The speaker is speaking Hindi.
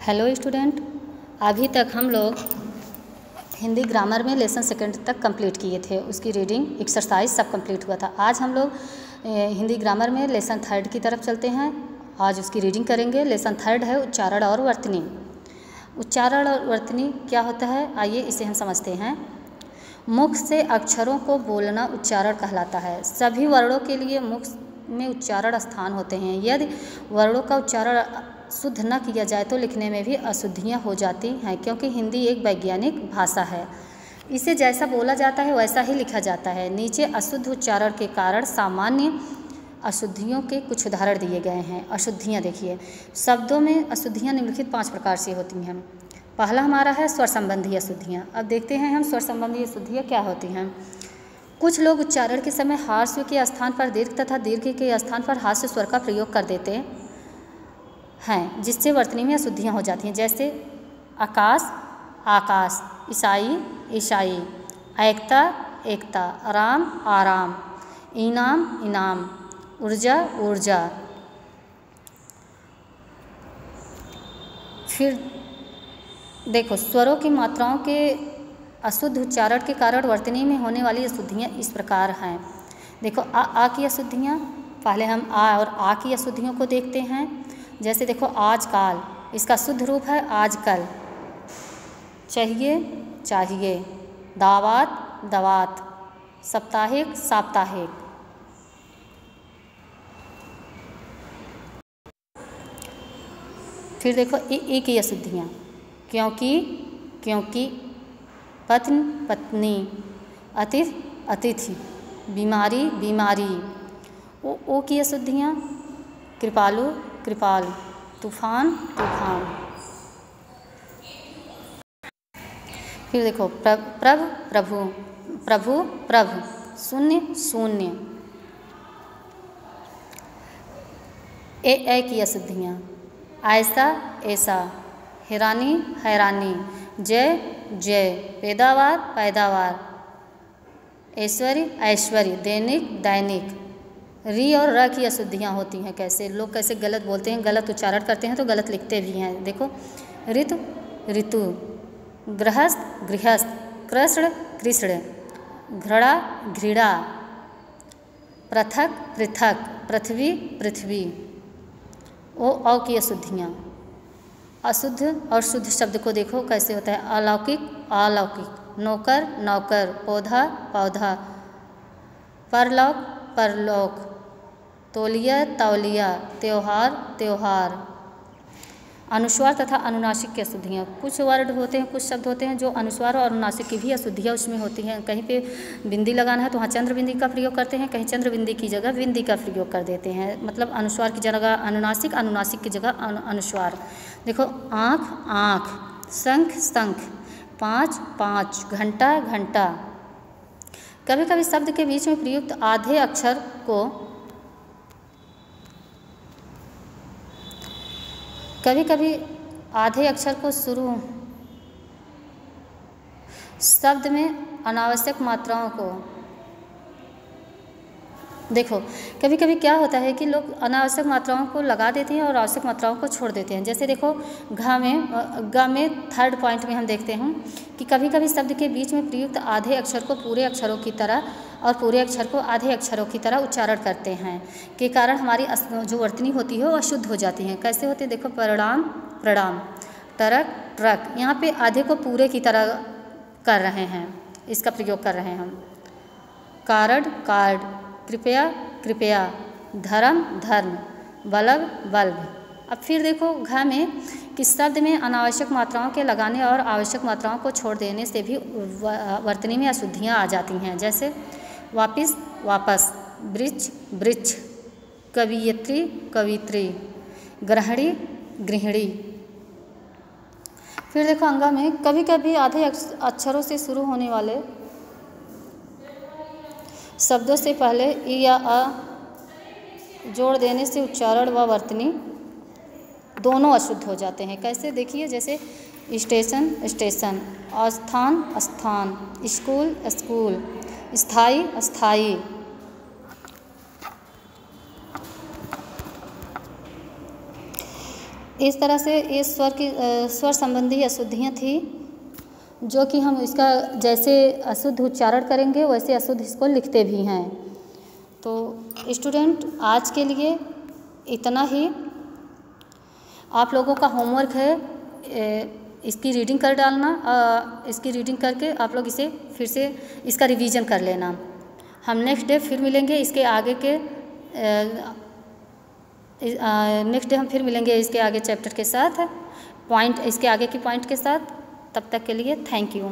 हेलो स्टूडेंट, अभी तक हम लोग हिंदी ग्रामर में लेसन सेकंड तक कंप्लीट किए थे। उसकी रीडिंग एक्सरसाइज सब कंप्लीट हुआ था। आज हम लोग हिंदी ग्रामर में लेसन थर्ड की तरफ चलते हैं। आज उसकी रीडिंग करेंगे। लेसन थर्ड है उच्चारण और वर्तनी। उच्चारण और वर्तनी क्या होता है, आइए इसे हम समझते हैं। मुख से अक्षरों को बोलना उच्चारण कहलाता है। सभी वर्णों के लिए मुख में उच्चारण स्थान होते हैं। यदि वर्णों का उच्चारण शुद्ध न किया जाए तो लिखने में भी अशुद्धियाँ हो जाती हैं, क्योंकि हिंदी एक वैज्ञानिक भाषा है। इसे जैसा बोला जाता है वैसा ही लिखा जाता है। नीचे अशुद्ध उच्चारण के कारण सामान्य अशुद्धियों के कुछ उदाहरण दिए गए हैं। अशुद्धियाँ देखिए, शब्दों में अशुद्धियाँ निम्नलिखित 5 प्रकार से होती हैं। पहला हमारा है स्वर संबंधी अशुद्धियाँ। अब देखते हैं हम स्वर संबंधी अशुद्धियाँ क्या होती हैं। कुछ लोग उच्चारण के समय हार्स्व के स्थान पर दीर्घ तथा दीर्घ के स्थान पर हास्य स्वर का प्रयोग कर देते हैं, जिससे वर्तनी में अशुद्धियाँ हो जाती हैं। जैसे आकाश, आकाश, ईसाई, ईसाई, एकता, एकता, आराम, आराम, इनाम, इनाम, ऊर्जा, ऊर्जा। फिर देखो, स्वरों की मात्राओं के अशुद्ध उच्चारण के कारण वर्तनी में होने वाली अशुद्धियाँ इस प्रकार हैं। देखो, आ की अशुद्धियाँ, पहले हम आ और आ की अशुद्धियों को देखते हैं। जैसे देखो, आजकाल, इसका शुद्ध रूप है आजकल। चाहिए, चाहिए, दावत, दवात, साप्ताहिक, साप्ताहिक। फिर देखो ई की अशुद्धियाँ, क्योंकि, क्योंकि, पत्न, पत्नी, अतिथि, अतिथि, बीमारी, बीमारी। ओ की अशुद्धियाँ, कृपालु, कृपाल, तूफान, तूफान। फिर देखो, प्रभ, प्रभु, प्रभु, प्रभ, शून्य, शून्य। ए की अशुद्धियाँ, ऐसा, ऐसा, हैरानी, हैरानी, जय, जय, पैदावार, पैदावार, ऐश्वर्य, ऐश्वर्य, दैनिक, दैनिक। री और र की अशुद्धियाँ होती हैं। कैसे लोग कैसे गलत बोलते हैं, गलत उच्चारण करते हैं तो गलत लिखते भी हैं। देखो, ऋतु, ऋतु, गृहस्थ, गृहस्थ, कृष्ण, कृष्ण, घृणा, घृणा, पृथक, पृथक, पृथ्वी, पृथ्वी। ओ की अशुद्धियाँ, अशुद्ध और शुद्ध शब्द को देखो कैसे होता है। अलौकिक, अलौकिक, नौकर, नौकर, पौधा, पौधा, परलोक, परलोक, तौलिया, तौलिया, त्योहार, त्योहार। अनुस्वार तथा अनुनासिक की अशुद्धियाँ, कुछ वर्ड होते हैं, कुछ शब्द होते हैं जो अनुस्वार और अनुनासिक की भी अशुद्धियाँ उसमें होती हैं। कहीं पे बिंदी लगाना है तो वहाँ चंद्र बिंदी का प्रयोग करते हैं, कहीं चंद्र बिंदी की जगह बिंदी का प्रयोग कर देते हैं। मतलब अनुस्वार की जगह अनुनासिक, अनुनासिक की जगह अनुस्वार। देखो, आँख, आँख, शंख, शंख, पाँच, पाँच, घंटा, घंटा। कभी कभी शब्द के बीच में प्रयुक्त आधे अक्षर को शुरू शब्द में अनावश्यक मात्राओं को देखो, कभी कभी क्या होता है कि लोग अनावश्यक मात्राओं को लगा देते हैं और आवश्यक मात्राओं को छोड़ देते हैं। जैसे देखो, ग में थर्ड पॉइंट में हम देखते हैं कि कभी कभी शब्द के बीच में प्रयुक्त आधे अक्षर को पूरे अक्षरों की तरह और पूरे अक्षर को आधे अक्षरों की तरह उच्चारण करते हैं, के कारण हमारी जो वर्तनी होती है वो अशुद्ध हो जाती है। कैसे होते हैं, देखो, प्रणाम, प्रणाम, ट्रक, ट्रक। यहाँ पे आधे को पूरे की तरह कर रहे हैं, इसका प्रयोग कर रहे हैं हम। कार्ड, कार्ड, कृपया, कृपया, धर्म, धर्म, बल्ब, बल्ब। अब फिर देखो, घ में किस शब्द में अनावश्यक मात्राओं के लगाने और आवश्यक मात्राओं को छोड़ देने से भी वर्तनी में अशुद्धियाँ आ जाती हैं। जैसे वापिस, वापस, वृक्ष, वृक्ष, कवियत्री, कवित्री, गृहिणी, गृहिणी। फिर देखो, अंगा में कभी कभी आधे अक्षरों से शुरू होने वाले शब्दों से पहले ई या अ जोड़ देने से उच्चारण व वर्तनी दोनों अशुद्ध हो जाते हैं। कैसे देखिए, जैसे स्टेशन, स्टेशन, स्थान, स्थान, स्कूल, स्कूल, स्थाई, स्थाई। इस तरह से ये स्वर संबंधी अशुद्धियाँ थी, जो कि हम इसका जैसे अशुद्ध उच्चारण करेंगे वैसे अशुद्ध इसको लिखते भी हैं। तो स्टूडेंट, आज के लिए इतना ही। आप लोगों का होमवर्क है इसकी रीडिंग कर डालना। इसकी रीडिंग करके आप लोग इसे फिर से इसका रिवीजन कर लेना। हम नेक्स्ट डे फिर मिलेंगे इसके आगे के नेक्स्ट डे हम फिर मिलेंगे इसके आगे चैप्टर के साथ, पॉइंट इसके आगे की पॉइंट के साथ। तब तक के लिए थैंक यू।